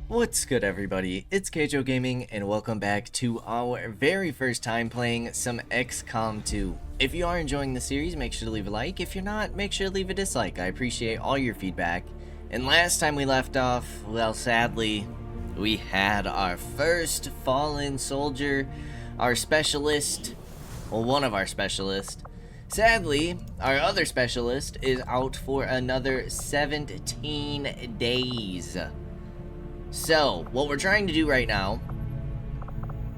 What's good, everybody? It's Kaige-O Gaming, and welcome back to our very first time playing some Xcom 2. If you are enjoying the series, make sure to leave a like. If you're not, make sure to leave a dislike. I appreciate all your feedback. And last time we left off, well, sadly, we had our first fallen soldier, our specialist, well, one of our specialists. Sadly, our other specialist is out for another 17 days. So, what we're trying to do right now,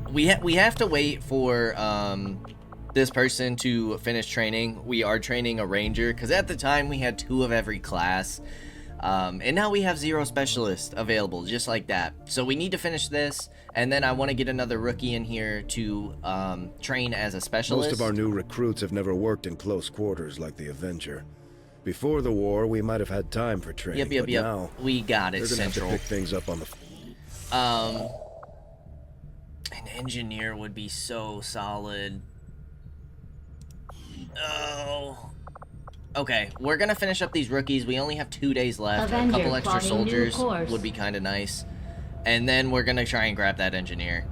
we have to wait for this person to finish training. We are training a ranger, because at the time we had 2 of every class, and now we have 0 specialists available, just like that. So we need to finish this, and then I want to get another rookie in here to train as a specialist. Most of our new recruits have never worked in close quarters like the Avenger. Before the war, we might have had time for training, Yep. now we got it, they're gonna Central. have to pick things up on the... An engineer would be so solid. Oh. Okay, we're gonna finish up these rookies. We only have 2 days left. Avenger, A couple extra plotting new soldiers course. would be kind of nice. And then we're gonna try and grab that engineer.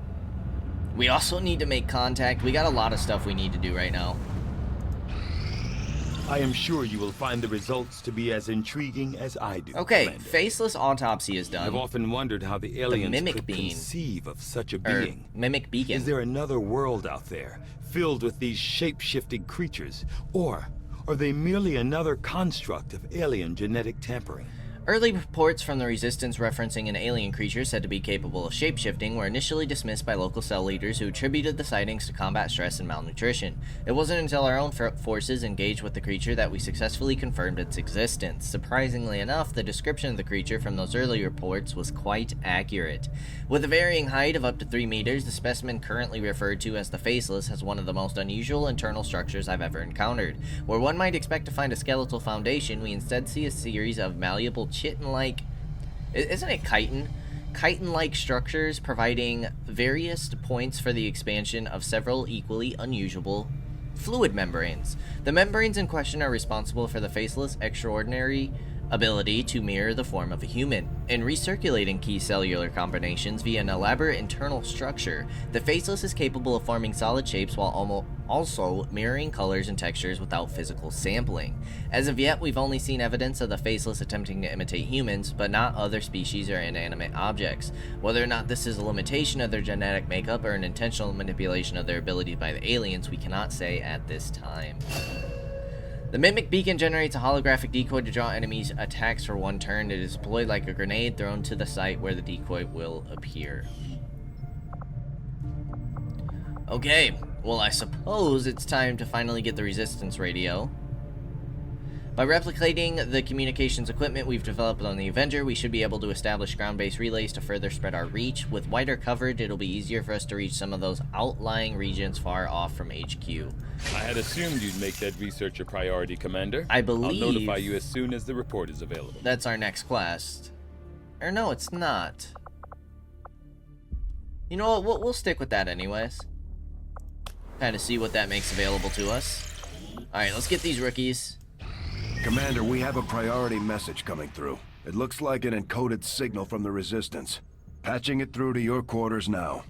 We also need to make contact. We got a lot of stuff we need to do right now. I am sure you will find the results to be as intriguing as I do. Okay, Commander. faceless autopsy is done. I've often wondered how the aliens mimic could being. conceive of such a being. Mimic beacon. Is there another world out there, filled with these shape-shifting creatures? Or are they merely another construct of alien genetic tampering? Early reports from the Resistance referencing an alien creature said to be capable of shapeshifting were initially dismissed by local cell leaders who attributed the sightings to combat stress and malnutrition. It wasn't until our own forces engaged with the creature that we successfully confirmed its existence. Surprisingly enough, the description of the creature from those early reports was quite accurate. With a varying height of up to 3 meters, the specimen currently referred to as the Faceless has one of the most unusual internal structures I've ever encountered. Where one might expect to find a skeletal foundation, we instead see a series of malleable chitin-like, isn't it chitin? Chitin-like structures providing various points for the expansion of several equally unusual fluid membranes. The membranes in question are responsible for the Faceless' extraordinary ability to mirror the form of a human. In recirculating key cellular combinations via an elaborate internal structure, the Faceless is capable of forming solid shapes while also mirroring colors and textures without physical sampling. As of yet, we've only seen evidence of the Faceless attempting to imitate humans, but not other species or inanimate objects. Whether or not this is a limitation of their genetic makeup or an intentional manipulation of their abilities by the aliens, we cannot say at this time. The Mimic Beacon generates a holographic decoy to draw enemies' attacks for 1 turn. It is deployed like a grenade thrown to the site where the decoy will appear. Okay, well, I suppose it's time to finally get the Resistance radio. By replicating the communications equipment we've developed on the Avenger, we should be able to establish ground-based relays to further spread our reach. With wider coverage, it'll be easier for us to reach some of those outlying regions far off from HQ. I had assumed you'd make that research a priority, Commander. I believe... I'll notify you as soon as the report is available. That's our next quest. Or no, it's not. You know what, we'll stick with that anyways. Kind of see what that makes available to us. Alright, let's get these rookies. Commander, we have a priority message coming through. It looks like an encoded signal from the Resistance. Patching it through to your quarters now.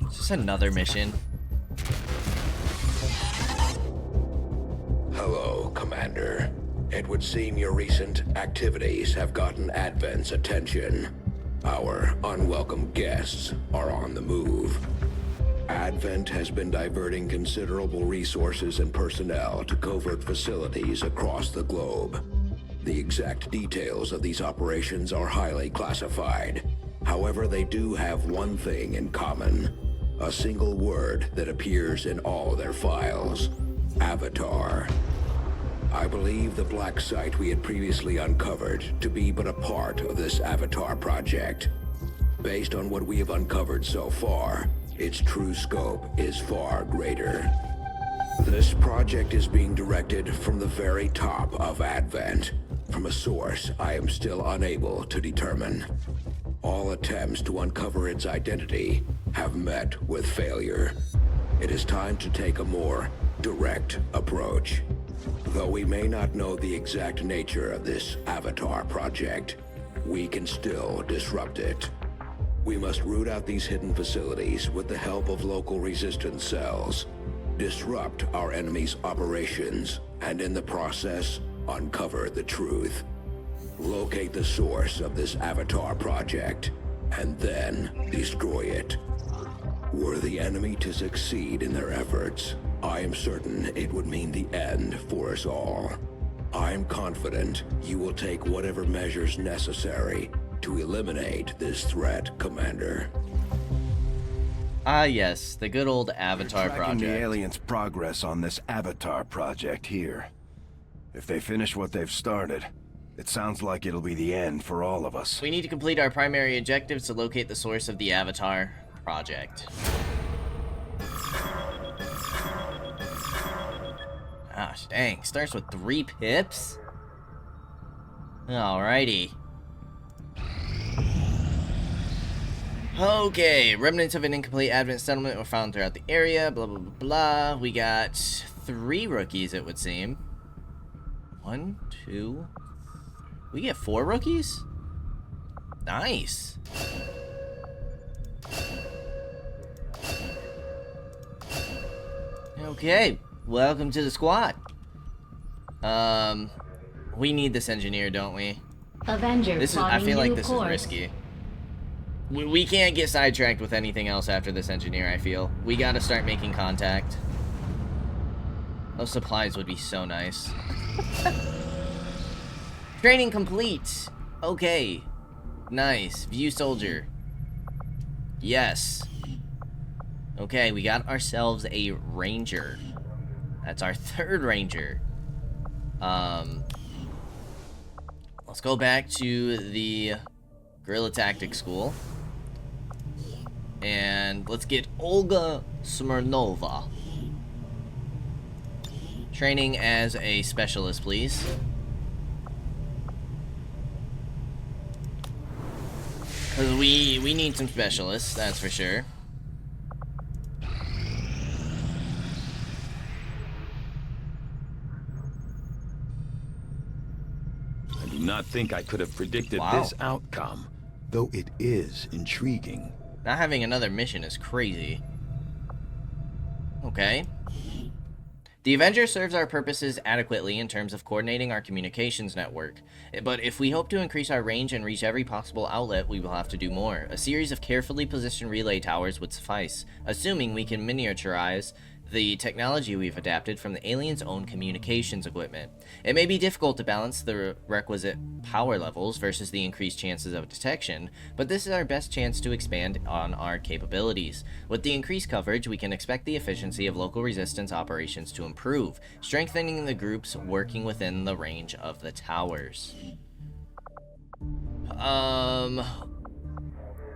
Is this another mission? Hello, Commander. It would seem your recent activities have gotten Advent's attention. Our unwelcome guests are on the move. Advent has been diverting considerable resources and personnel to covert facilities across the globe. The exact details of these operations are highly classified. However, they do have one thing in common. A single word that appears in all their files. Avatar. I believe the black site we had previously uncovered to be but a part of this Avatar project. Based on what we have uncovered so far, its true scope is far greater. This project is being directed from the very top of Advent, from a source I am still unable to determine. All attempts to uncover its identity have met with failure. It is time to take a more direct approach. Though we may not know the exact nature of this Avatar project, we can still disrupt it. We must root out these hidden facilities with the help of local resistance cells, disrupt our enemy's operations, and in the process, uncover the truth. Locate the source of this Avatar project, and then destroy it. Were the enemy to succeed in their efforts, I am certain it would mean the end for us all. I'm confident you will take whatever measures necessary to eliminate this threat, Commander. Ah, yes, the good old Avatar Tracking project. the aliens' progress on this Avatar project here. If they finish what they've started, it sounds like it'll be the end for all of us. We need to complete our primary objectives to locate the source of the Avatar project. Gosh, dang. Starts with 3 pips? Alrighty. Okay, remnants of an incomplete Advent settlement were found throughout the area, blah, blah, blah, blah. We got 3 rookies, it would seem. 1, 2... We get 4 rookies? Nice. Okay, welcome to the squad. We need this engineer, don't we? Avenger This is. I feel like this is risky. We can't get sidetracked with anything else after this engineer, I feel. We gotta start making contact. Those supplies would be so nice. Training complete. Okay. Nice. View soldier. Yes. Okay, we got ourselves a ranger. That's our 3rd ranger. Let's go back to the guerrilla tactics school. And let's get Olga Smirnova. Training as a specialist, please. Because we need some specialists, that's for sure. I do not think I could have predicted Wow. this outcome, though it is intriguing. Not having another mission is crazy. Okay. The Avenger serves our purposes adequately in terms of coordinating our communications network, but if we hope to increase our range and reach every possible outlet, we will have to do more. A series of carefully positioned relay towers would suffice, assuming we can miniaturize the technology we've adapted from the aliens' own communications equipment. It may be difficult to balance the requisite power levels versus the increased chances of detection, but this is our best chance to expand on our capabilities. With the increased coverage, we can expect the efficiency of local resistance operations to improve, strengthening the groups working within the range of the towers.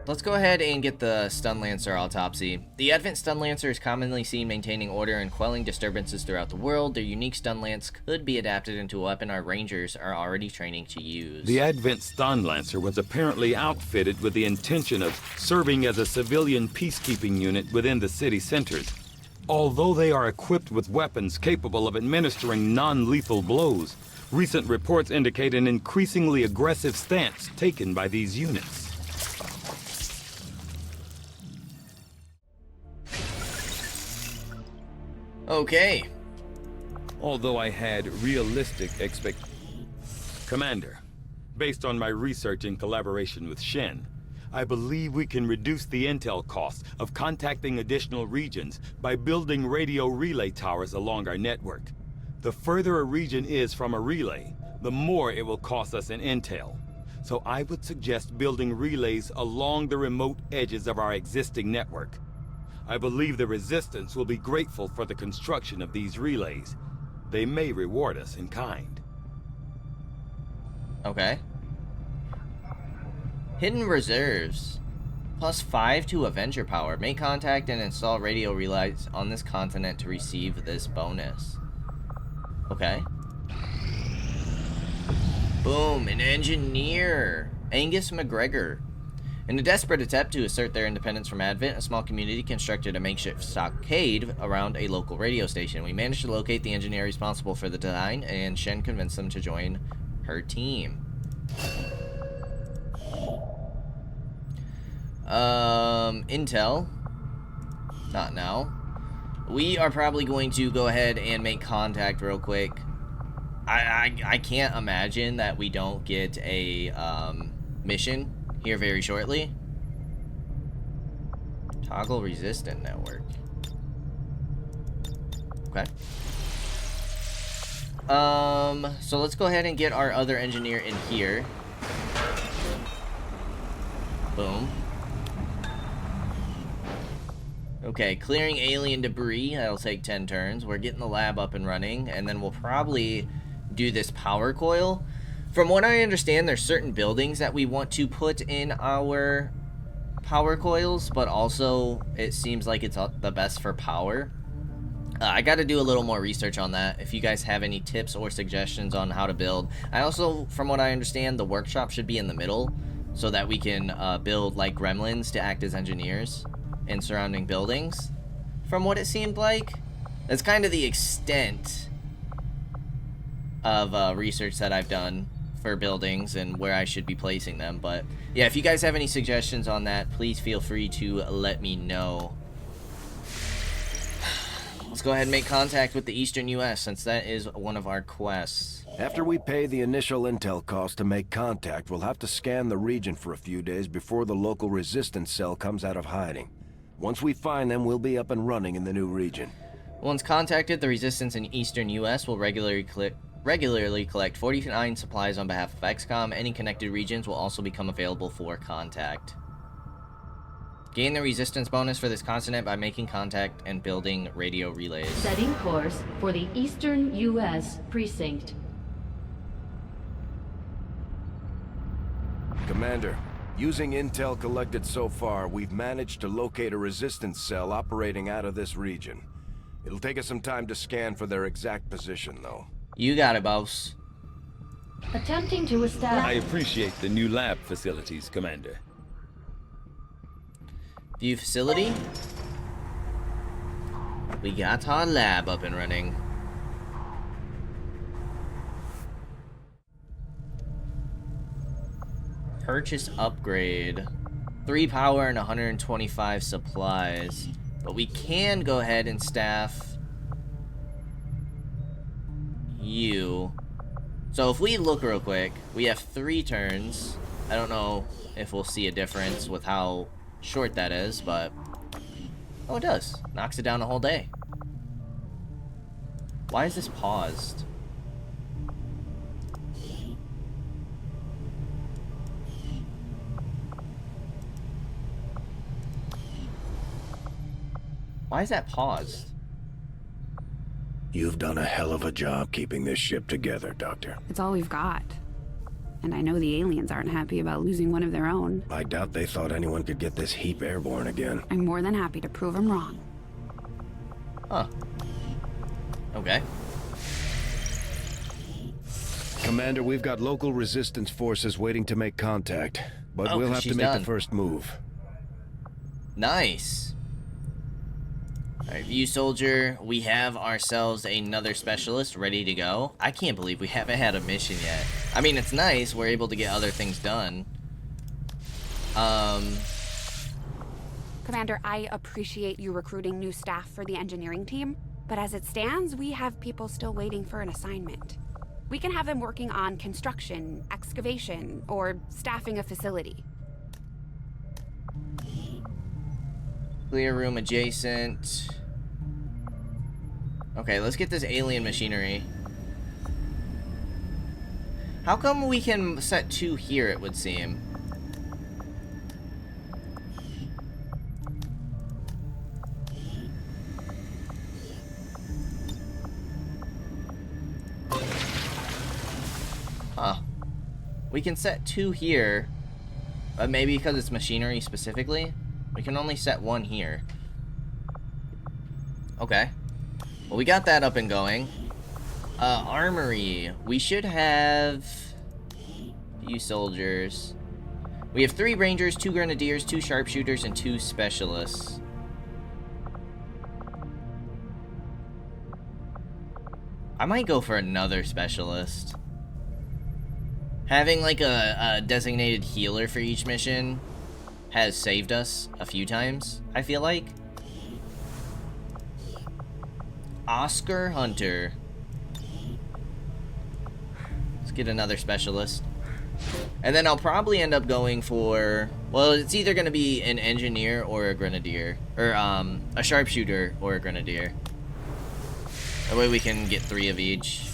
Let's go ahead and get the Stun Lancer autopsy. The Advent Stun Lancer is commonly seen maintaining order and quelling disturbances throughout the world. Their unique Stun Lance could be adapted into a weapon our Rangers are already training to use. The Advent Stun Lancer was apparently outfitted with the intention of serving as a civilian peacekeeping unit within the city centers. Although they are equipped with weapons capable of administering non-lethal blows, recent reports indicate an increasingly aggressive stance taken by these units. Okay. Although I had realistic Commander, based on my research in collaboration with Shen, I believe we can reduce the intel costs of contacting additional regions by building radio relay towers along our network. The further a region is from a relay, the more it will cost us in intel. So I would suggest building relays along the remote edges of our existing network. I believe the Resistance will be grateful for the construction of these relays. They may reward us in kind. Okay. Hidden reserves. +5 to Avenger power. Make contact and install radio relays on this continent to receive this bonus. Okay. Boom, an engineer. Angus McGregor. In a desperate attempt to assert their independence from Advent, a small community constructed a makeshift stockade around a local radio station. We managed to locate the engineer responsible for the design, and Shen convinced them to join her team. Intel. Not now. We are probably going to go ahead and make contact real quick. I can't imagine that we don't get a mission here very shortly. Toggle resistant network. Okay. So let's go ahead and get our other engineer in here. Boom. Okay, clearing alien debris. That'll take 10 turns. We're getting the lab up and running, and then we'll probably do this power coil. From what I understand, there's certain buildings that we want to put in our power coils, but also it seems like it's the best for power. I got to do a little more research on that. If you guys have any tips or suggestions on how to build. I also, from what I understand, the workshop should be in the middle so that we can build like gremlins to act as engineers in surrounding buildings. From what it seemed like, that's kind of the extent of research that I've done for buildings and where I should be placing them. But yeah, if you guys have any suggestions on that, please feel free to let me know. Let's go ahead and make contact with the Eastern US, since that is one of our quests. After we pay the initial intel cost to make contact, we'll have to scan the region for a few days before the local resistance cell comes out of hiding. Once we find them, we'll be up and running in the new region. Once contacted, the resistance in Eastern US will regularly collect 49 supplies on behalf of Xcom. Any connected regions will also become available for contact. Gain the resistance bonus for this continent by making contact and building radio relays. Setting course for the Eastern US precinct. Commander, using intel collected so far, we've managed to locate a resistance cell operating out of this region. It'll take us some time to scan for their exact position, though. You got it, boss. Attempting to I establish. appreciate the new lab facilities, Commander. View facility. We got our lab up and running. Purchase upgrade. 3 power and 125 supplies. But we can go ahead and staff you. So if we look real quick, we have 3 turns. I don't know if we'll see a difference with how short that is, but oh, it does. Knocks it down a whole day. Why is this paused? Why is that paused? You've done a hell of a job keeping this ship together, Doctor. It's all we've got. And I know the aliens aren't happy about losing one of their own. I doubt they thought anyone could get this heap airborne again. I'm more than happy to prove them wrong. Huh. Okay. Commander, we've got local resistance forces waiting to make contact, but we'll have to make the first move. Nice. Alright, View Soldier, we have ourselves another specialist ready to go. I can't believe we haven't had a mission yet. I mean, it's nice, we're able to get other things done. Commander, I appreciate you recruiting new staff for the engineering team, but as it stands, we have people still waiting for an assignment. We can have them working on construction, excavation, or staffing a facility. Clear room adjacent. Okay, let's get this alien machinery. How come we can set 2 here, it would seem? Huh. We can set 2 here, but maybe because it's machinery specifically, we can only set 1 here. Okay. Well, we got that up and going. Armory. We should have... Few soldiers. We have 3 rangers, 2 grenadiers, 2 sharpshooters, and 2 specialists. I might go for another specialist. Having like a designated healer for each mission has saved us a few times, I feel like. Oscar Hunter. Let's get another specialist. And then I'll probably end up going for... Well, it's either going to be an engineer or a grenadier. Or, a sharpshooter or a grenadier. That way we can get 3 of each.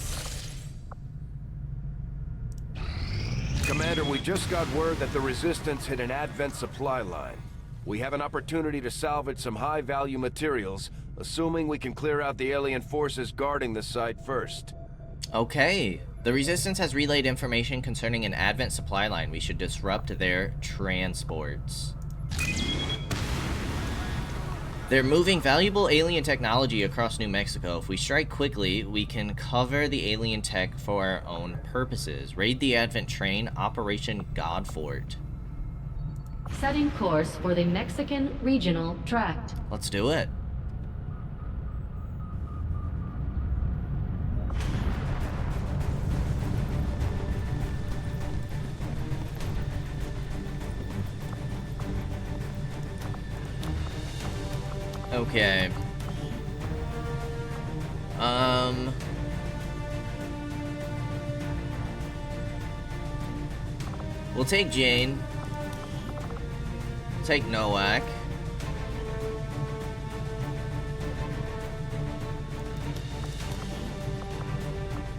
Commander, we just got word that the Resistance hit an Advent supply line. We have an opportunity to salvage some high-value materials, assuming we can clear out the alien forces guarding the site first. Okay. The Resistance has relayed information concerning an Advent supply line. We should disrupt their transports. They're moving valuable alien technology across New Mexico. If we strike quickly, we can cover the alien tech for our own purposes. Raid the Advent train, Operation Godfort. Setting course for the Mexican Regional Tract. Let's do it. Okay. We'll take Jane. Take Nowak.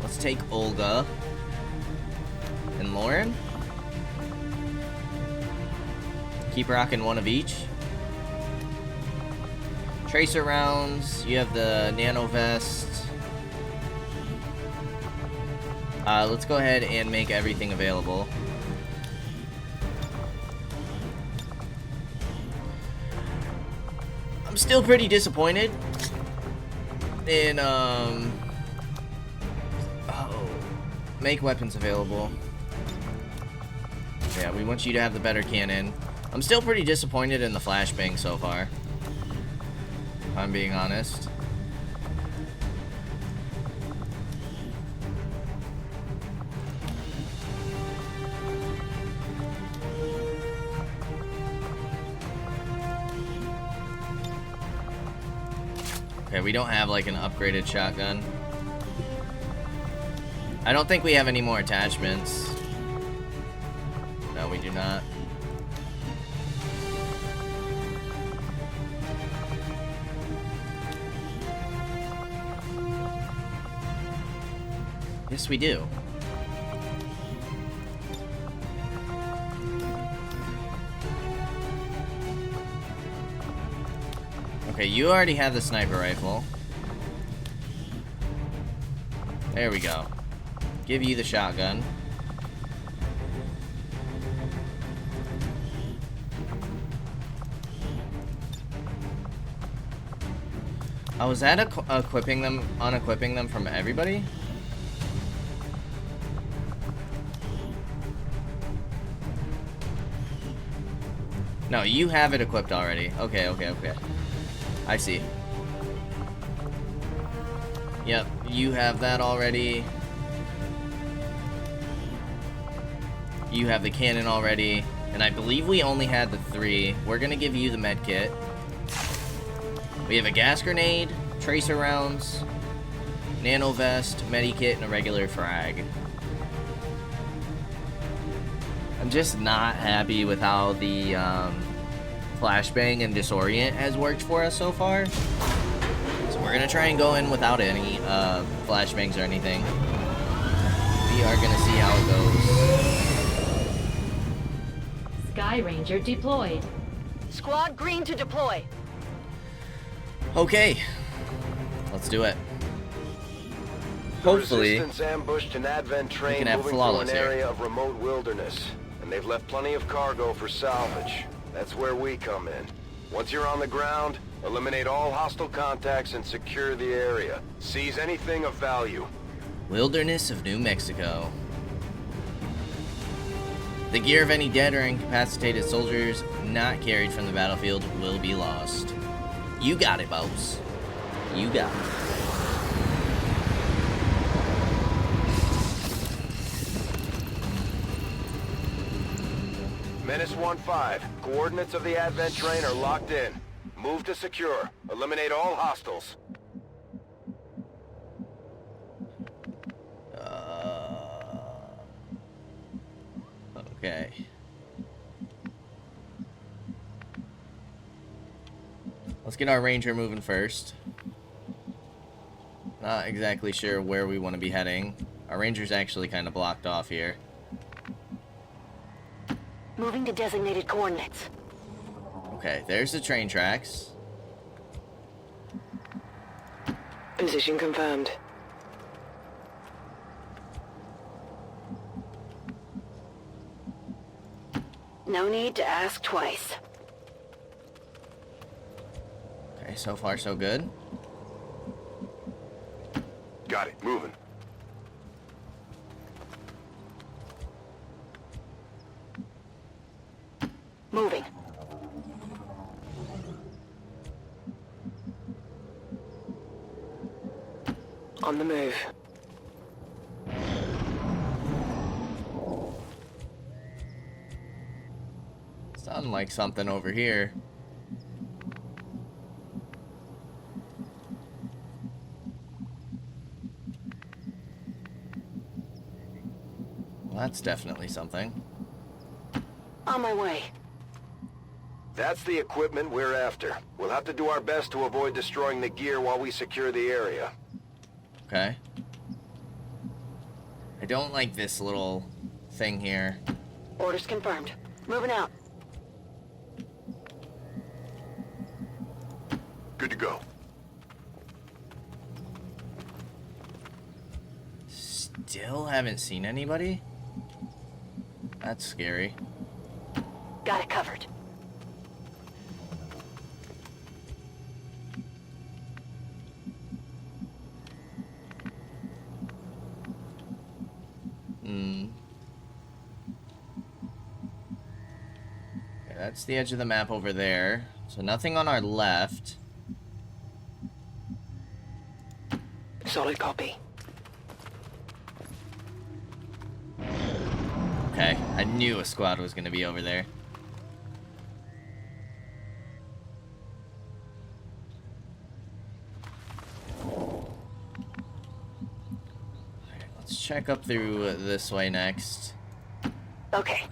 Let's take Olga. And Lauren. Keep rocking one of each. Tracer rounds, you have the nano vest. Let's go ahead and make everything available. I'm still pretty disappointed in, make weapons available. Yeah, we want you to have the better cannon. I'm still pretty disappointed in the flashbang so far, if I'm being honest. Okay, we don't have like an upgraded shotgun. I don't think we have any more attachments. No, we do not. Yes, we do. Okay, you already have the sniper rifle. There we go. Give you the shotgun. Oh, was that equipping them, unequipping them from everybody? No, you have it equipped already. Okay, okay, okay. I see. Yep, you have that already. You have the cannon already. And I believe we only had the 3. We're gonna give you the med kit. We have a gas grenade, tracer rounds, nano vest, medikit, and a regular frag. I'm just not happy with how the flashbang and disorient has worked for us so far. So we're gonna try and go in without any flashbangs or anything. We are gonna see how it goes. Sky Ranger deployed. Squad green to deploy. Okay, let's do it. The Hopefully, Resistance ambushed an Advent train have moving through flawless an here. area of remote wilderness, and they've left plenty of cargo for salvage. That's where we come in. Once you're on the ground, eliminate all hostile contacts and secure the area. Seize anything of value. Wilderness of New Mexico. The gear of any dead or incapacitated soldiers not carried from the battlefield will be lost. You got it, boss. You got it. Menace 1-5. Coordinates of the Advent train are locked in. Move to secure. Eliminate all hostiles. Okay. Let's get our ranger moving first. Not exactly sure where we want to be heading. Our ranger's actually kind of blocked off here. Moving to designated coordinates. Okay, there's the train tracks. Position confirmed. No need to ask twice. Okay, so far so good. Got it. Moving. Moving. On the move. Sounding like something over here. Well, that's definitely something. On my way. That's the equipment we're after. We'll have to do our best to avoid destroying the gear while we secure the area. Okay. I don't like this little thing here. Orders confirmed. Moving out. Good to go. Still haven't seen anybody? That's scary. Got it covered. Okay, that's the edge of the map over there. So nothing on our left. Solid copy. Okay, I knew a squad was going to be over there. Alright, let's check up through this way next. Okay.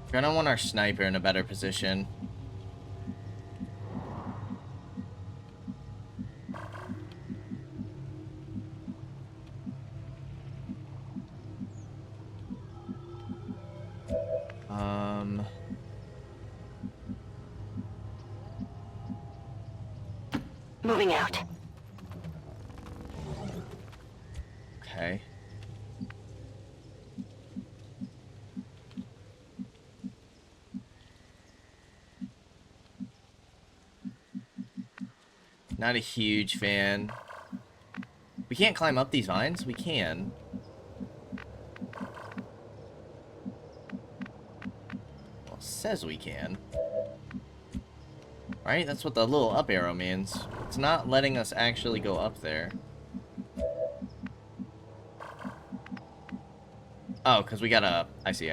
We're gonna want our sniper in a better position. Moving out. Okay. Not a huge fan. We can't climb up these vines? We can. Well, it says we can. Right? That's what the little up arrow means. It's not letting us actually go up there. Oh, because we gotta... I see.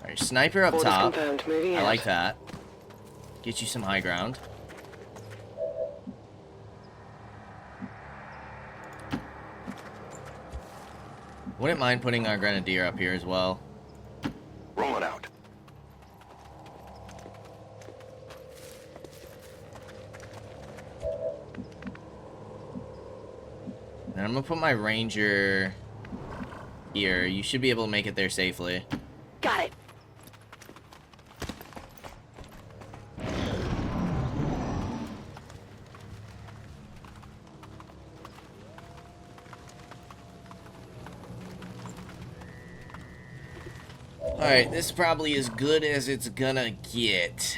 Alright, sniper up Orders top. confirmed. Moving I out. like that. Get you some high ground. Wouldn't mind putting our grenadier up here as well. Rolling out. And I'm gonna put my ranger here. You should be able to make it there safely. Got it. Alright, this is probably as good as it's gonna get.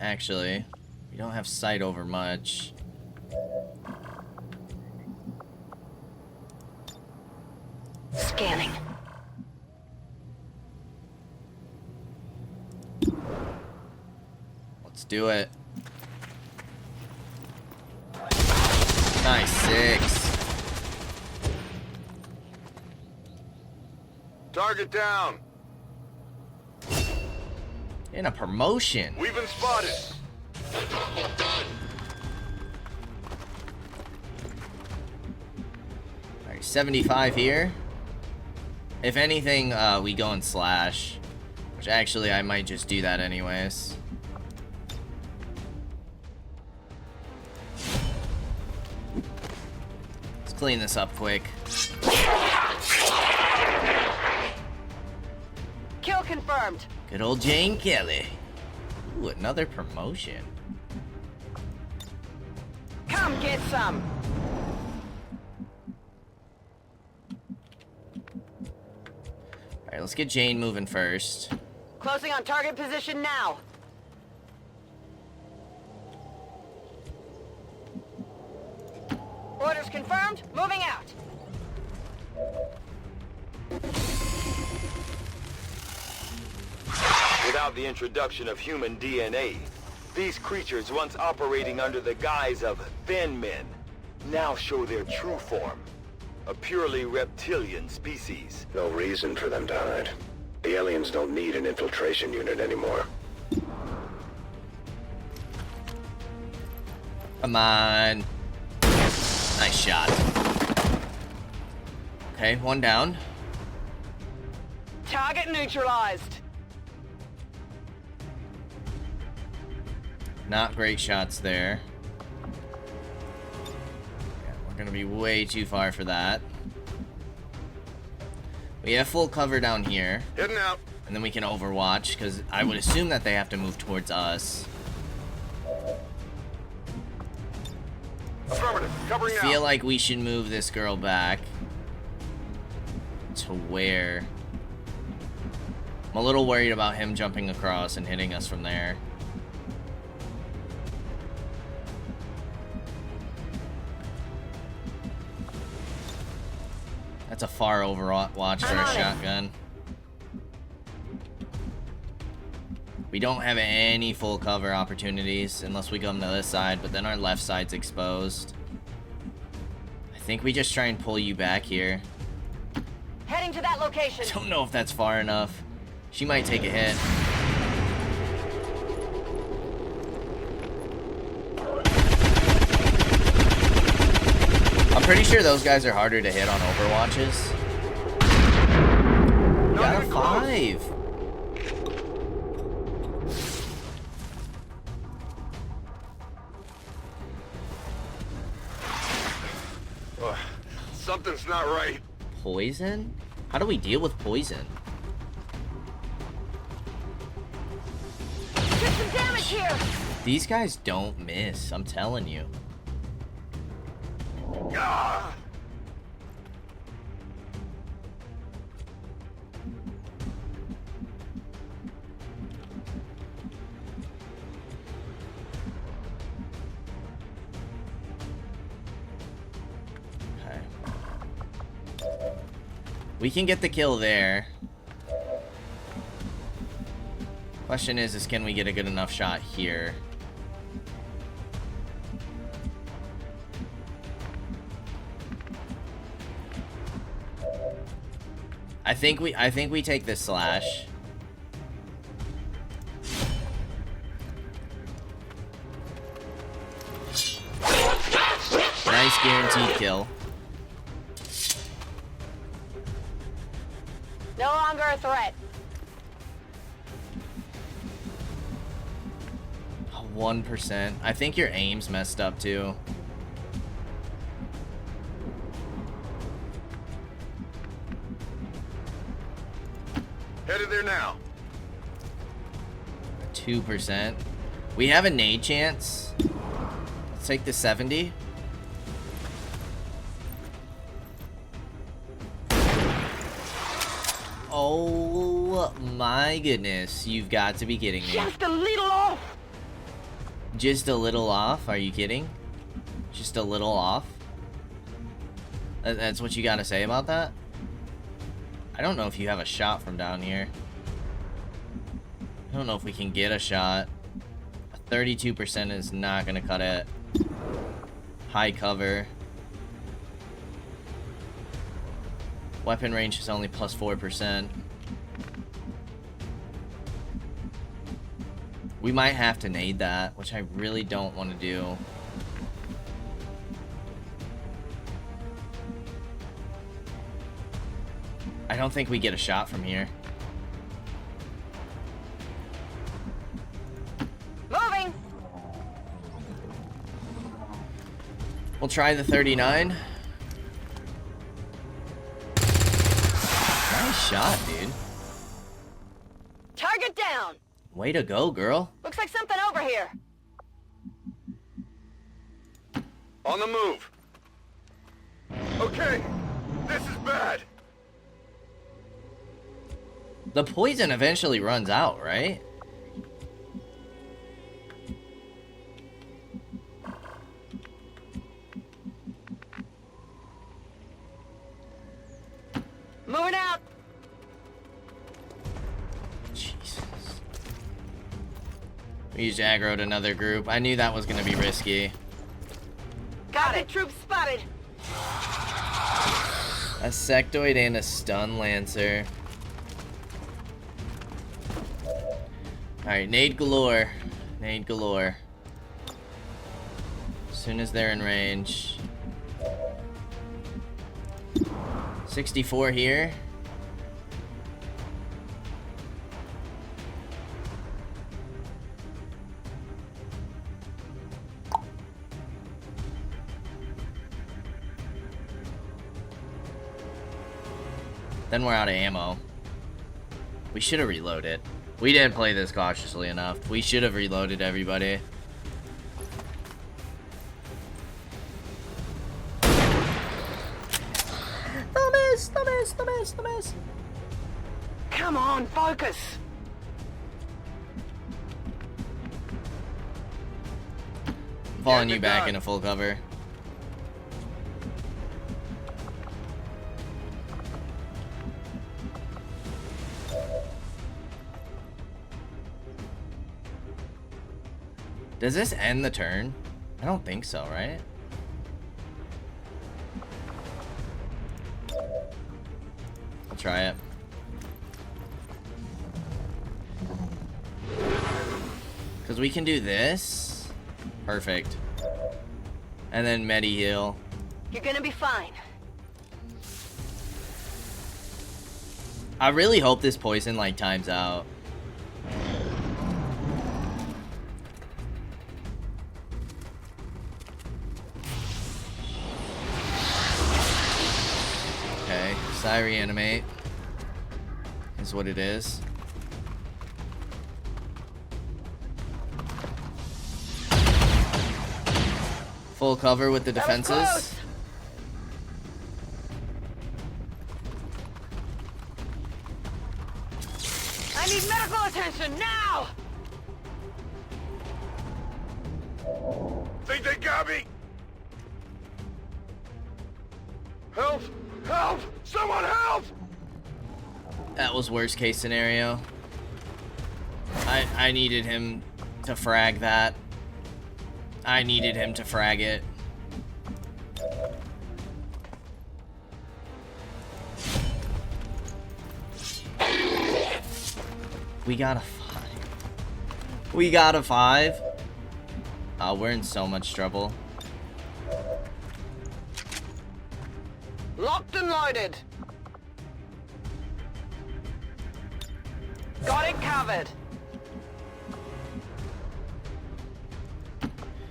Actually, we don't have sight over much. Scanning. Let's do it. Nice, 6. Target down. And a promotion. We've been spotted. Alright, 75 here. If anything, we go and slash. Which actually, I might just do that anyways. Let's clean this up quick. Kill confirmed. Good old Jane Kelly. Ooh, another promotion. Come get some. Alright, let's get Jane moving first. Closing on target position now. Orders confirmed. Moving out. Without the introduction of human DNA, these creatures once operating under the guise of thin men now show their true form. A purely reptilian species. No reason for them to hide. The aliens don't need an infiltration unit anymore. Come on. Nice shot. Okay, one down. Target neutralized. Not great shots there. Yeah, we're gonna be way too far for that. We have full cover down here. Heading out. And then we can overwatch, because I would assume that they have to move towards us. Affirmative. Covering I feel like we should move this girl back. To where? I'm a little worried about him jumping across and hitting us from there. That's a far overwatch for a shotgun. We don't have any full cover opportunities unless we come to this side, but then our left side's exposed. I think we just try and pull you back here. Heading to that location. I don't know if that's far enough. She might take a hit. I'm pretty sure those guys are harder to hit on Overwatches. Got a 5. Something's not right. Poison? How do we deal with poison? Get some damage here. These guys don't miss, I'm telling you. Ah! We can get the kill there. Question is can we get a good enough shot here? I think we take this slash. Nice guaranteed kill. No longer a threat. 1%. I think your aim's messed up too. Headed there now. 2%. We have a nade chance. Let's take the 70. Oh my goodness, you've got to be kidding me. Just a little off. Just a little off? Are you kidding? Just a little off? That's what you gotta say about that? I don't know if you have a shot from down here. I don't know if we can get a shot. 32% is not gonna cut it. High cover. Weapon range is only plus 4%. We might have to nade that, which I really don't want to do. I don't think we get a shot from here. Moving. We'll try the 39. Nice shot, dude. Target down. Way to go, girl. Looks like something over here. On the move. Okay, this is bad. The poison eventually runs out, right? Moving out. Jesus. We used aggroed another group. I knew that was going to be risky. Got it. Troops spotted. A sectoid and a stun lancer. Alright, nade galore. Nade galore. As soon as they're in range. 64 here. Then we're out of ammo. We should have reloaded. We didn't play this cautiously enough. We should have reloaded, everybody. The miss. Come on, focus. I'm following you back into full cover. Does this end the turn? I don't think so, right? I'll try it. Because we can do this. Perfect. And then medi heal. You're gonna be fine. I really hope this poison like times out. Okay, Psy reanimate is what it is. Full cover with the That was defenses. close. I need medical attention now! Think they got me? Help! Help! Someone help! That was worst case scenario. I needed him to frag that. I needed him to frag it. We got a 5. We got a 5. Oh, we're in so much trouble. Locked and loaded. Got it covered.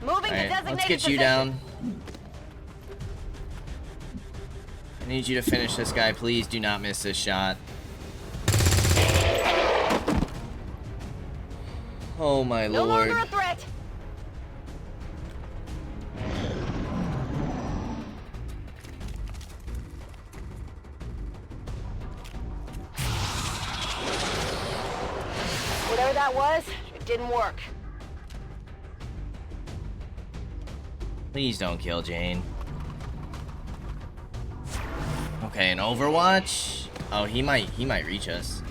Moving to Alright, designated let's get you position. down. I need you to finish this guy. Please do not miss this shot. Oh my No lord. longer a threat. that was, it didn't work. Please don't kill Jane. Okay, an Overwatch? Oh, he might reach us.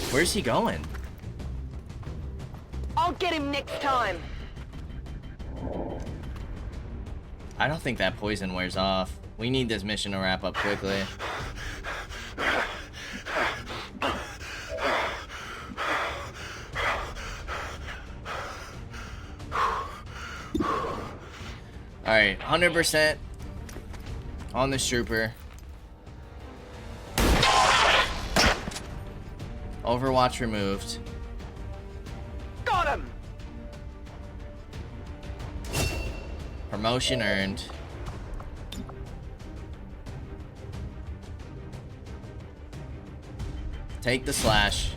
Where's he going? I'll get him next time. I don't think that poison wears off. We need this mission to wrap up quickly. Alright, 100% on this trooper. Overwatch removed. Got him! Promotion earned. Take the slash.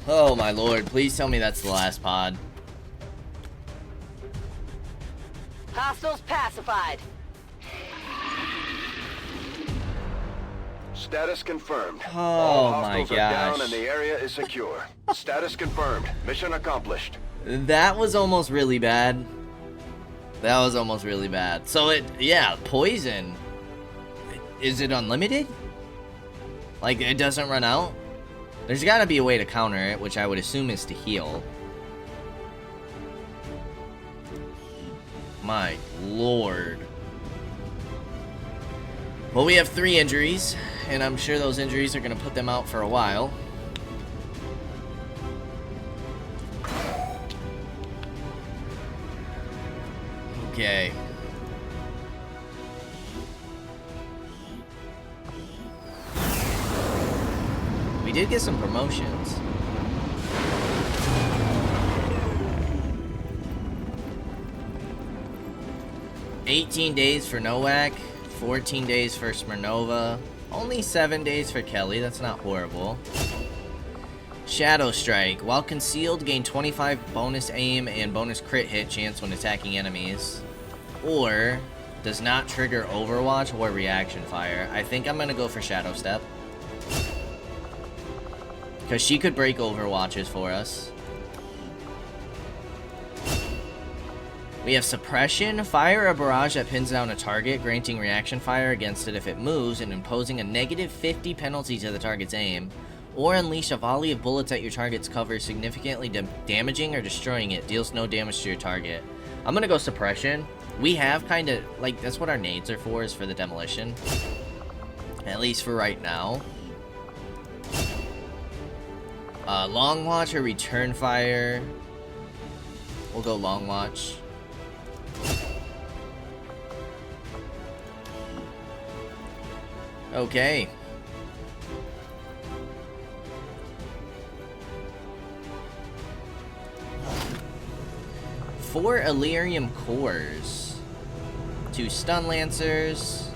Oh my lord, please tell me that's the last pod. Hostiles pacified. Status confirmed. Oh All my hostiles are down gosh. and the area is secure. Status confirmed. Mission accomplished. That was almost really bad. That was almost really bad. So yeah, poison. Is it unlimited? Like, it doesn't run out? There's gotta be a way to counter it, which I would assume is to heal. My lord. Well, we have 3 injuries, and I'm sure those injuries are gonna put them out for a while. Okay. We did get some promotions. $18 days for Nowak, 14 days for Smirnova, only 7 days for Kelly, that's not horrible. Shadow Strike, while concealed, gain 25 bonus aim and bonus crit hit chance when attacking enemies. Or, does not trigger Overwatch or reaction fire. I think I'm gonna go for Shadow Step. Because she could break Overwatches for us. We have Suppression. Fire a barrage that pins down a target, granting reaction fire against it if it moves, and imposing a negative 50 penalty to the target's aim. Or unleash a volley of bullets at your target's cover, significantly damaging or destroying it. Deals no damage to your target. I'm gonna go Suppression. We have kind of, like, that's what our nades are for, is for the demolition. At least for right now. Long Watch or Return Fire. We'll go Long Watch. Okay. 4 Illyrium cores. 2 Stun Lancers.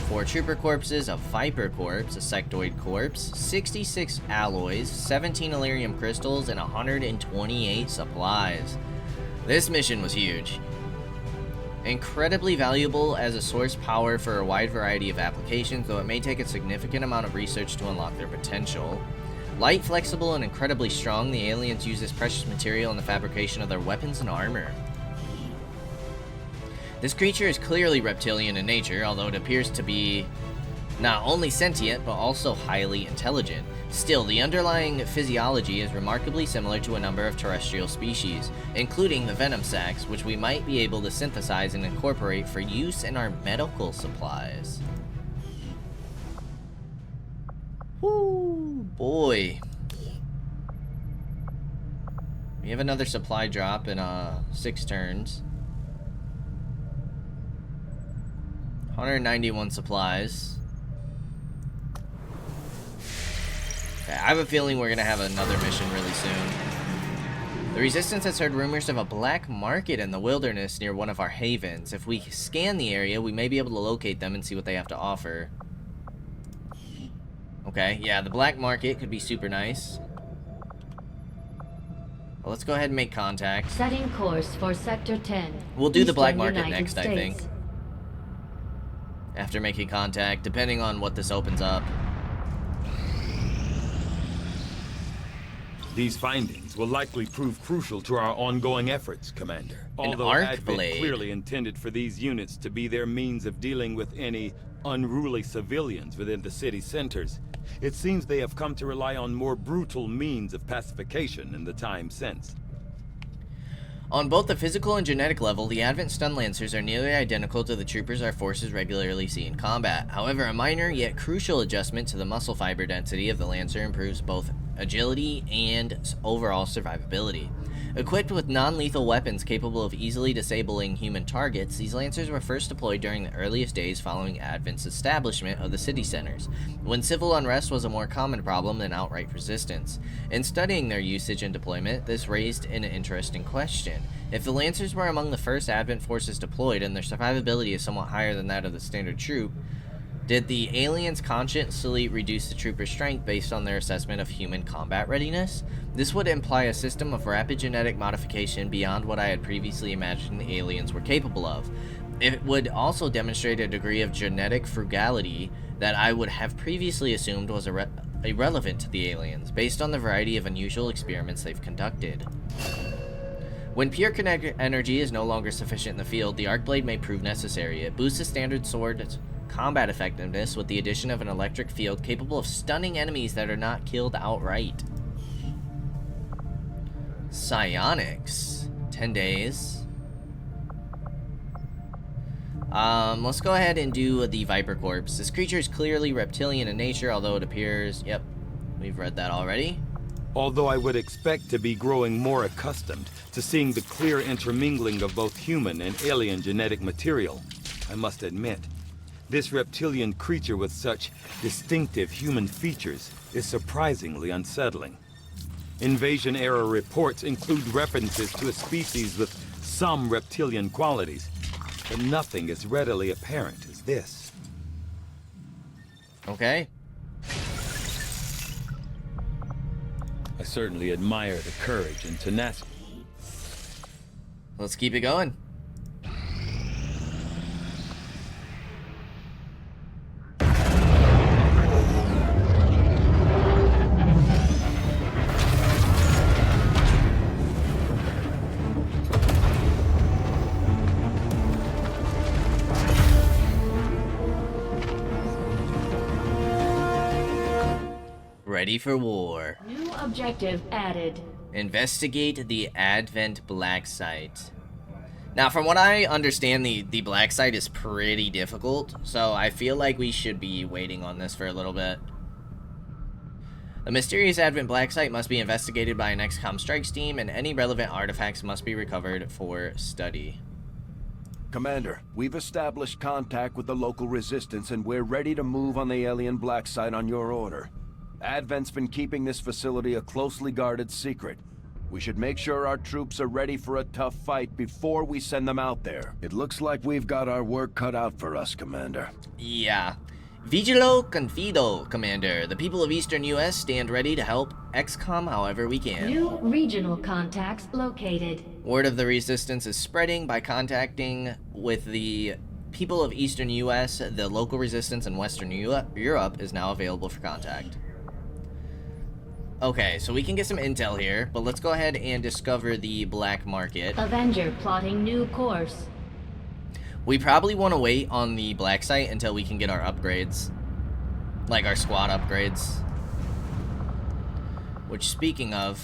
4 Trooper Corpses, a Viper Corpse, a Sectoid Corpse, 66 alloys, 17 Illyrium crystals, and 128 supplies. This mission was huge. Incredibly valuable as a source power for a wide variety of applications, though it may take a significant amount of research to unlock their potential. Light, flexible, and incredibly strong, the aliens use this precious material in the fabrication of their weapons and armor. This creature is clearly reptilian in nature, although it appears to be not only sentient, but also highly intelligent. Still, the underlying physiology is remarkably similar to a number of terrestrial species, including the venom sacs, which we might be able to synthesize and incorporate for use in our medical supplies. Woo, boy. We have another supply drop in 6 turns. 191 supplies. Okay, I have a feeling we're gonna have another mission really soon. The Resistance has heard rumors of a black market in the wilderness near one of our havens. If we scan the area, we may be able to locate them and see what they have to offer. Okay, yeah, the black market could be super nice. Well, let's go ahead and make contact. Setting course for Sector 10. We'll do the black Eastern market United next, I think. States. After making contact, depending on what this opens up. These findings will likely prove crucial to our ongoing efforts, Commander. Although arc Advent blade. clearly intended for these units to be their means of dealing with any unruly civilians within the city centers, it seems they have come to rely on more brutal means of pacification in the time since. On both the physical and genetic level, the Advent stun lancers are nearly identical to the troopers our forces regularly see in combat. However, a minor yet crucial adjustment to the muscle fiber density of the lancer improves both agility and overall survivability. Equipped with non-lethal weapons capable of easily disabling human targets, these lancers were first deployed during the earliest days following Advent's establishment of the city centers, when civil unrest was a more common problem than outright resistance. In studying their usage and deployment, this raised an interesting question. If the lancers were among the first Advent forces deployed and their survivability is somewhat higher than that of the standard troop, did the aliens consciously reduce the trooper's strength based on their assessment of human combat readiness? This would imply a system of rapid genetic modification beyond what I had previously imagined the aliens were capable of. It would also demonstrate a degree of genetic frugality that I would have previously assumed was irrelevant to the aliens, based on the variety of unusual experiments they've conducted. When pure kinetic energy is no longer sufficient in the field, the arc blade may prove necessary. It boosts the standard sword's combat effectiveness with the addition of an electric field capable of stunning enemies that are not killed outright. Psionics. 10 days. Let's go ahead and do the Viper Corpse. This creature is clearly reptilian in nature, although it appears... Yep, we've read that already. Although I would expect to be growing more accustomed to seeing the clear intermingling of both human and alien genetic material, I must admit, this reptilian creature with such distinctive human features is surprisingly unsettling. Invasion-era reports include references to a species with some reptilian qualities, but nothing as readily apparent as this. Okay. I certainly admire the courage and tenacity. Let's keep it going. Ready for war. New objective added. Investigate the Advent Black Site. Now, from what I understand, the Black Site is pretty difficult, so I feel like we should be waiting on this for a little bit. The mysterious Advent Black Site must be investigated by an Xcom strikes team, and any relevant artifacts must be recovered for study. Commander, we've established contact with the local resistance, and we're ready to move on the alien Black Site on your order. Advent's been keeping this facility a closely guarded secret. We should make sure our troops are ready for a tough fight before we send them out there. It looks like we've got our work cut out for us, Commander. Yeah. Vigilo Confido, Commander. The people of Eastern U.S. stand ready to help Xcom however we can. New regional contacts located. Word of the resistance is spreading by contacting with the people of Eastern U.S. The local resistance in Western Europe is now available for contact. Okay, so we can get some intel here, but let's go ahead and discover the black market. Avenger plotting new course. We probably want to wait on the black site until we can get our upgrades. Like our squad upgrades. Which, speaking of,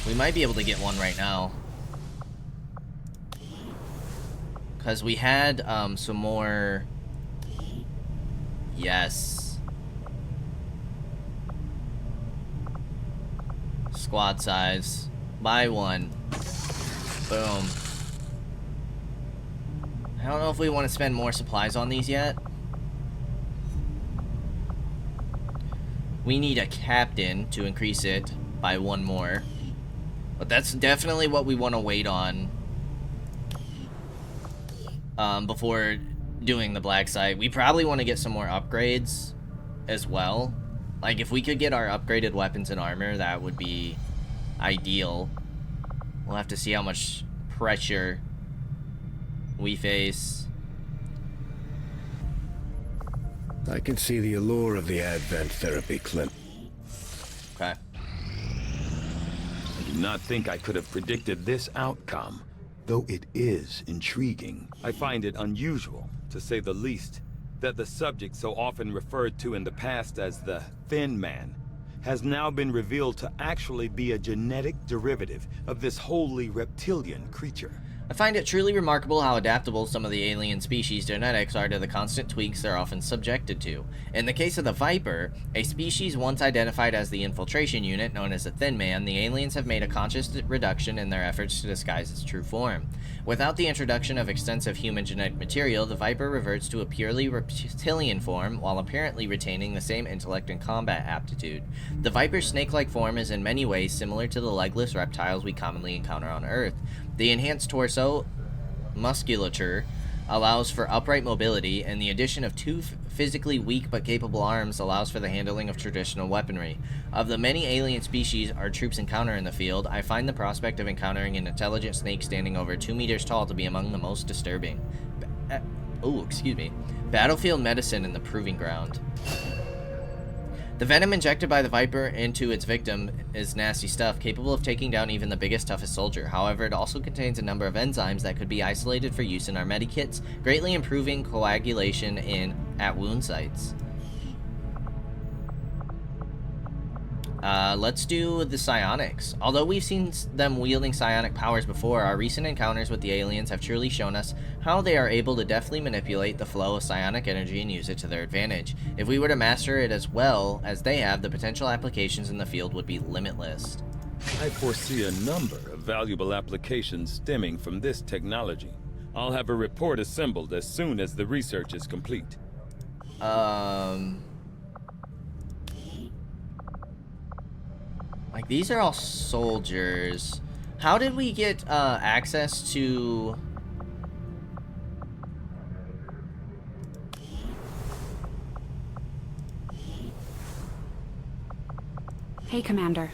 we might be able to get one right now. Because we had some more... Yes. Squad size. Buy one. Boom. I don't know if we want to spend more supplies on these yet. We need a captain to increase it by one more. But that's definitely what we want to wait on before doing the black site. We probably want to get some more upgrades as well. Like, if we could get our upgraded weapons and armor, that would be ideal. We'll have to see how much pressure we face. I can see the allure of the Advent therapy, Clint. Okay. I do not think I could have predicted this outcome, though it is intriguing. I find it unusual, to say the least, that the subject so often referred to in the past as the Thin Man has now been revealed to actually be a genetic derivative of this wholly reptilian creature. I find it truly remarkable how adaptable some of the alien species' genetics are to the constant tweaks they're often subjected to. In the case of the Viper, a species once identified as the infiltration unit known as the Thin Man, the aliens have made a conscious reduction in their efforts to disguise its true form. Without the introduction of extensive human genetic material, the Viper reverts to a purely reptilian form while apparently retaining the same intellect and combat aptitude. The Viper's snake-like form is in many ways similar to the legless reptiles we commonly encounter on Earth. The enhanced torso musculature allows for upright mobility, and the addition of two physically weak but capable arms allows for the handling of traditional weaponry. Of the many alien species our troops encounter in the field, I find the prospect of encountering an intelligent snake standing over 2 meters tall to be among the most disturbing. Battlefield medicine in the proving ground. The venom injected by the Viper into its victim is nasty stuff, capable of taking down even the biggest, toughest soldier. However, it also contains a number of enzymes that could be isolated for use in our medikits, greatly improving coagulation at wound sites. Let's do the psionics. Although we've seen them wielding psionic powers before, our recent encounters with the aliens have truly shown us how they are able to deftly manipulate the flow of psionic energy and use it to their advantage. If we were to master it as well as they have, the potential applications in the field would be limitless. I foresee a number of valuable applications stemming from this technology. I'll have a report assembled as soon as the research is complete. Like, these are all soldiers. How did we get access to... Hey, Commander.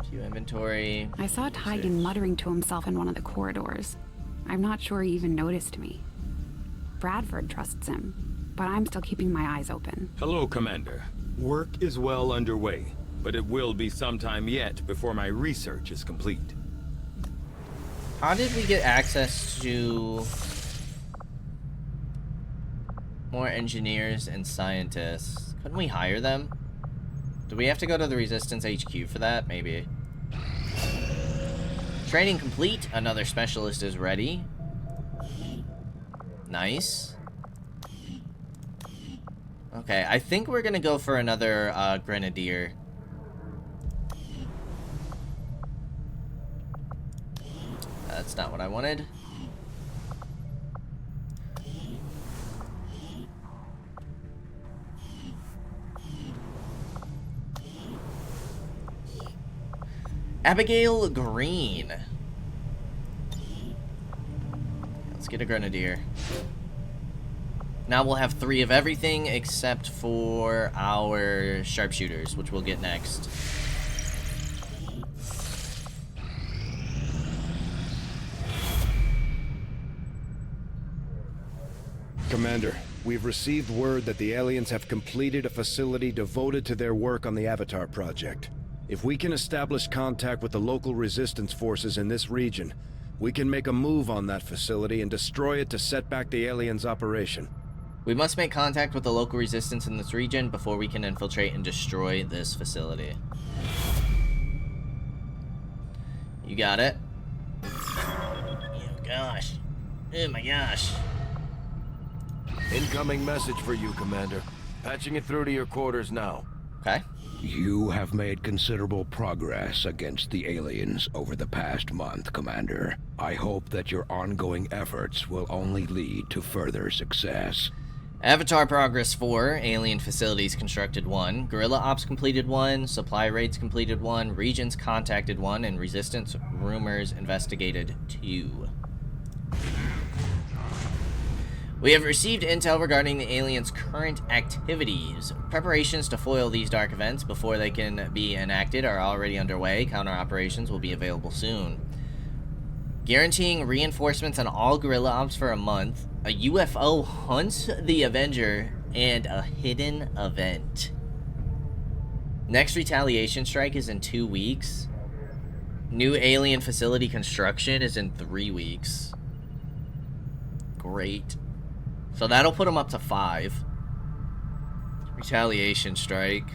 View inventory. I saw Tigan muttering to himself in one of the corridors. I'm not sure he even noticed me. Bradford trusts him, but I'm still keeping my eyes open. Hello, Commander. Work is well underway, but it will be some time yet before my research is complete. How did we get access to more engineers and scientists? Couldn't we hire them? Do we have to go to the Resistance HQ for that? Maybe. Training complete. Another specialist is ready. Nice. Okay, I think we're gonna go for another grenadier. That's not what I wanted. Abigail Green. Let's get a grenadier. Now we'll have 3 of everything except for our sharpshooters, which we'll get next. Commander, we've received word that the aliens have completed a facility devoted to their work on the Avatar project. If we can establish contact with the local resistance forces in this region, we can make a move on that facility and destroy it to set back the aliens' operation. We must make contact with the local resistance in this region before we can infiltrate and destroy this facility. You got it? Oh gosh. Oh my gosh. Incoming message for you, Commander. Patching it through to your quarters now. Okay. You have made considerable progress against the aliens over the past month, Commander. I hope that your ongoing efforts will only lead to further success. Avatar Progress 4, Alien Facilities constructed 1, Guerrilla Ops completed 1, Supply Raids completed 1, Regions contacted 1, and Resistance Rumors investigated 2. We have received intel regarding the aliens' current activities. Preparations to foil these dark events before they can be enacted are already underway. Counter operations will be available soon. Guaranteeing reinforcements on all guerrilla ops for a month. A UFO hunts the Avenger and a hidden event. Next retaliation strike is in 2 weeks. New alien facility construction is in 3 weeks. Great. So that'll put them up to 5. Retaliation strike.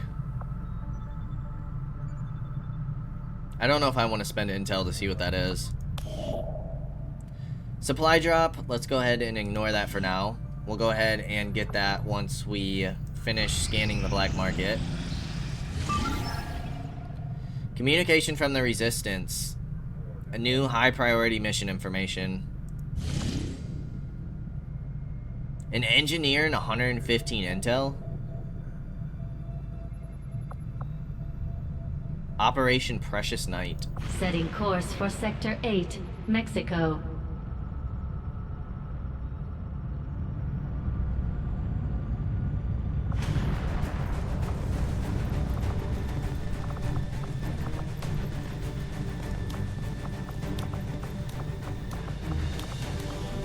I don't know if I want to spend intel to see what that is. Supply drop, let's go ahead and ignore that for now. We'll go ahead and get that once we finish scanning the black market. Communication from the Resistance. A new high priority mission information. An engineer and 115 intel. Operation Precious Night. Setting course for Sector 8, Mexico.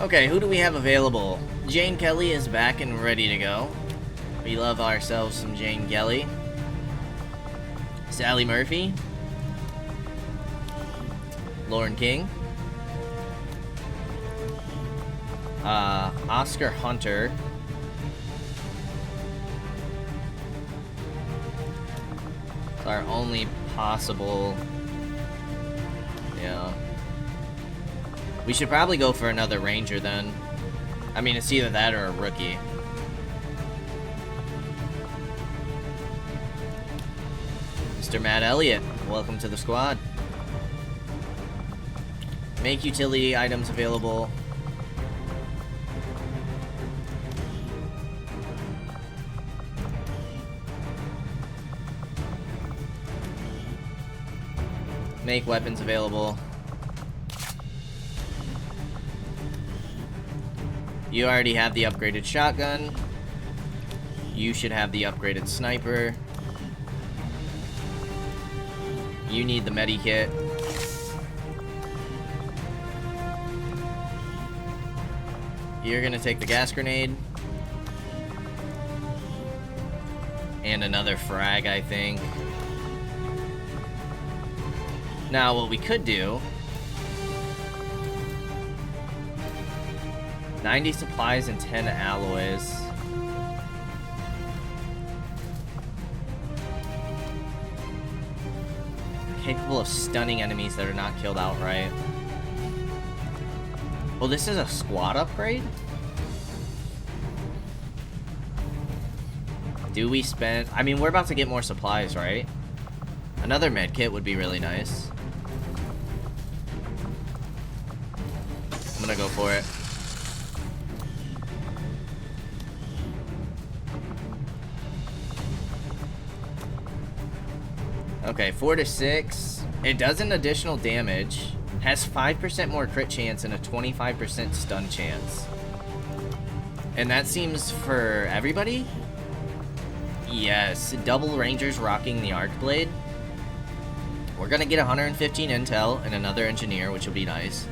Okay, who do we have available? Jane Kelly is back and ready to go. We love ourselves some Jane Kelly. Sally Murphy. Lauren King. Oscar Hunter. It's our only possible... Yeah. We should probably go for another Ranger then. I mean, it's either that or a rookie. Mr. Matt Elliott, welcome to the squad. Make utility items available. Make weapons available. You already have the upgraded shotgun. You should have the upgraded sniper. You need the medikit. You're gonna take the gas grenade. And another frag, I think. Now, what we could do... 90 supplies and 10 alloys. Capable of stunning enemies that are not killed outright. Well, this is a squad upgrade? Do we spend... I mean, we're about to get more supplies, right? Another med kit would be really nice. I'm gonna go for it. Okay, 4 to 6. It does an additional damage. Has 5% more crit chance and a 25% stun chance. And that seems for everybody? Yes, double Rangers rocking the Arc Blade. We're gonna get 115 intel and another engineer, which will be nice.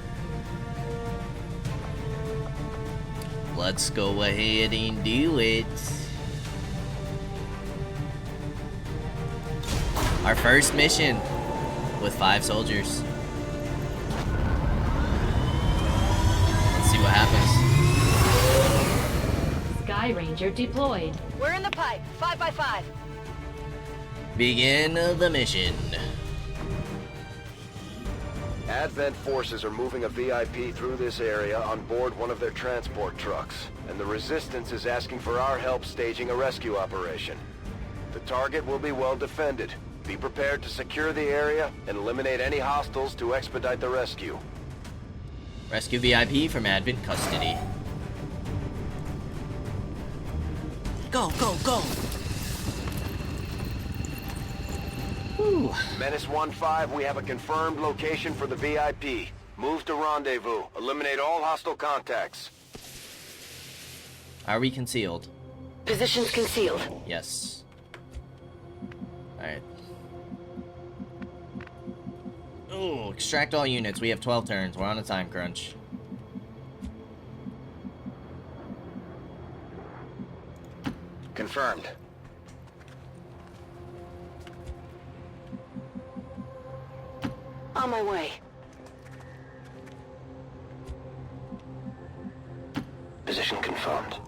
Let's go ahead and do it. Our first mission with 5 soldiers. Let's see what happens. Sky Ranger deployed. We're in the pipe. 5x5. Begin the mission. Advent forces are moving a VIP through this area on board one of their transport trucks, and the Resistance is asking for our help staging a rescue operation. The target will be well defended. Be prepared to secure the area and eliminate any hostiles to expedite the rescue. Rescue VIP from Advent custody. Go, go, go! Whew. Menace 1-5, we have a confirmed location for the VIP. Move to rendezvous. Eliminate all hostile contacts. Are we concealed? Positions concealed. Yes. Alright. Oh, extract all units. We have 12 turns. We're on a time crunch. Confirmed. On my way. Position confirmed.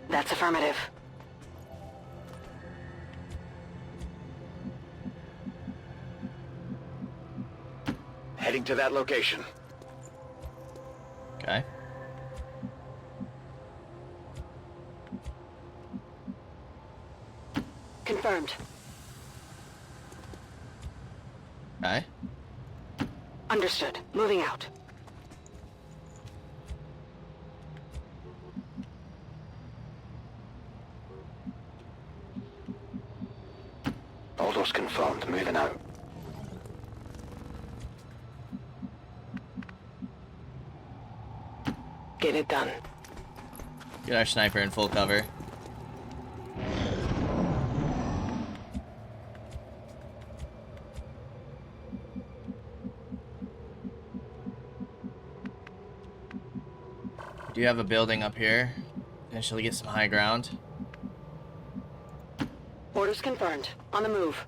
That's affirmative. Heading to that location. Okay. Confirmed. Okay. Understood. Moving out. Orders confirmed. Moving out. Get it done. Get our sniper in full cover. Do you have a building up here? Potentially get some high ground. Orders confirmed. On the move.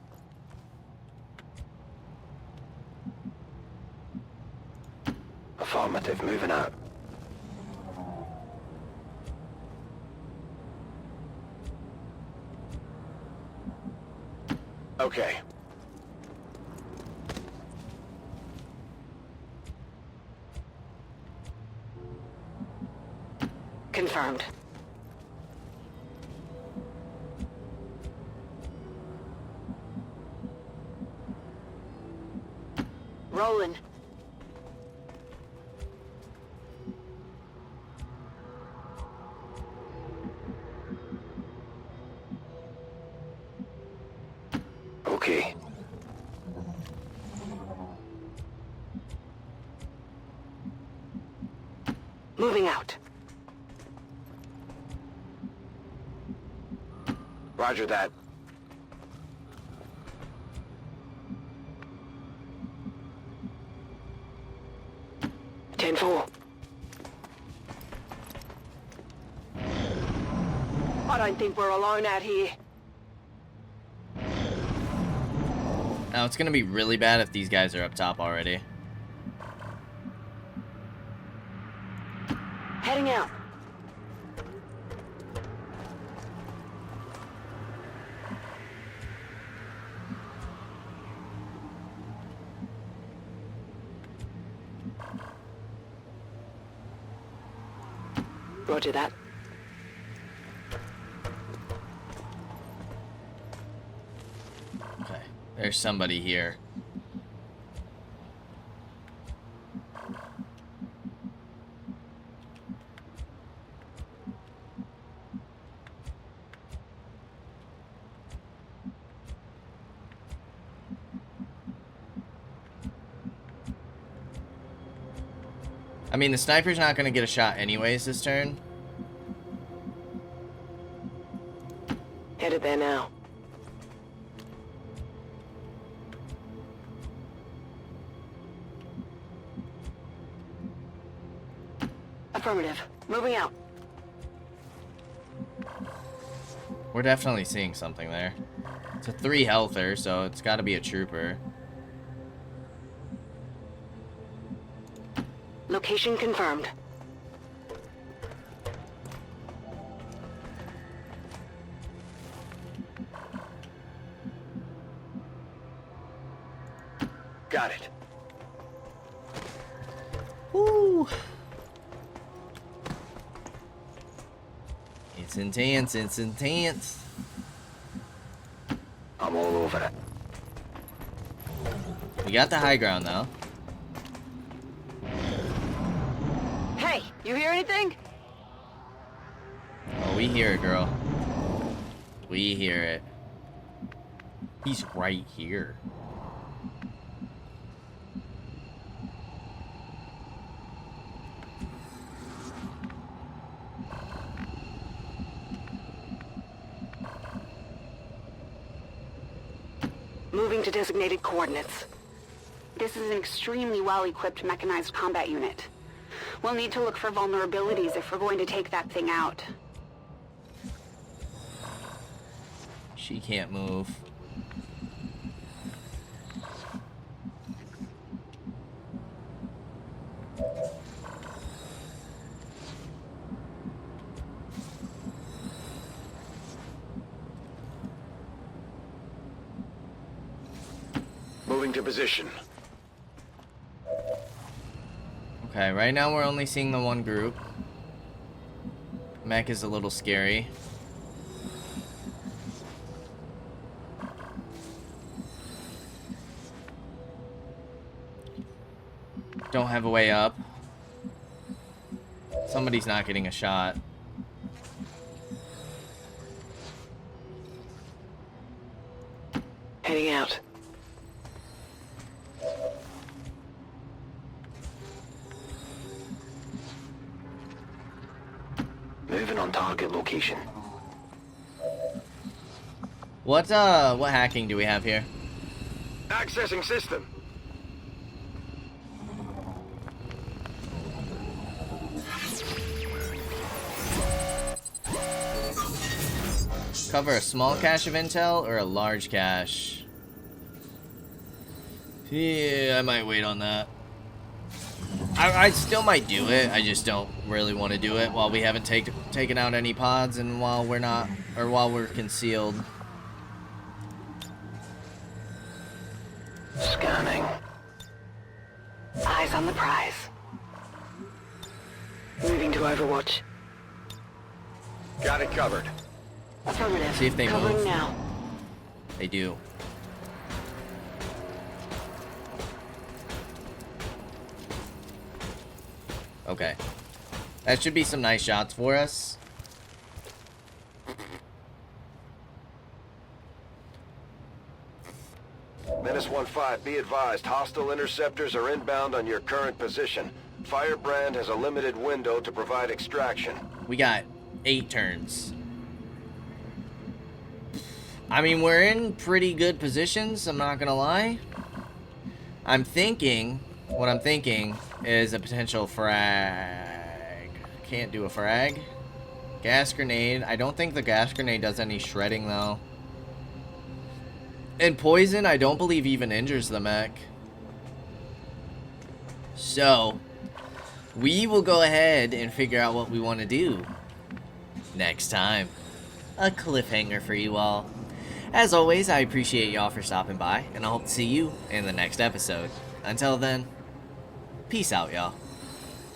Affirmative. Moving out. Okay. Confirmed. Rolling. Okay. Moving out. Roger that. Ten-4. I don't think we're alone out here. Now it's gonna be really bad if these guys are up top already. Heading out. Roger that. Okay, there's somebody here. I mean, the sniper's not gonna get a shot anyways this turn. Headed there now. Affirmative. Moving out. We're definitely seeing something there. It's a 3 healther, so it's gotta be a trooper. Location confirmed. Got it. Woo! It's intense, it's intense. I'm all over it. We got the high ground though. Hey, you hear anything? Oh, we hear it, girl. We hear it. He's right here. Moving to designated coordinates. This is an extremely well-equipped mechanized combat unit. We'll need to look for vulnerabilities if we're going to take that thing out. She can't move. Moving to position. Okay, right now we're only seeing the one group. Mech is a little scary. Don't have a way up. Somebody's not getting a shot. Heading out. Moving on target location. What hacking do we have here? Accessing system. Cover a small cache of intel or a large cache? Yeah, I might wait on that. I still might do it. I just don't really want to do it while we haven't taken out any pods and while we're concealed. Scanning. Eyes on the prize. Moving to Overwatch. Got it covered. Affirmative. See if they Covering move. now. They do. Okay. That should be some nice shots for us. Menace 1-5, be advised, hostile interceptors are inbound on your current position. Firebrand has a limited window to provide extraction. We got 8 turns. I mean, we're in pretty good positions, I'm not gonna lie. What I'm thinking is a potential frag. Can't do a frag. Gas grenade. I don't think the gas grenade does any shredding, though. And poison, I don't believe even injures the mech. So, we will go ahead and figure out what we want to do next time. A cliffhanger for you all. As always, I appreciate y'all for stopping by, and I hope to see you in the next episode. Until then, peace out, y'all.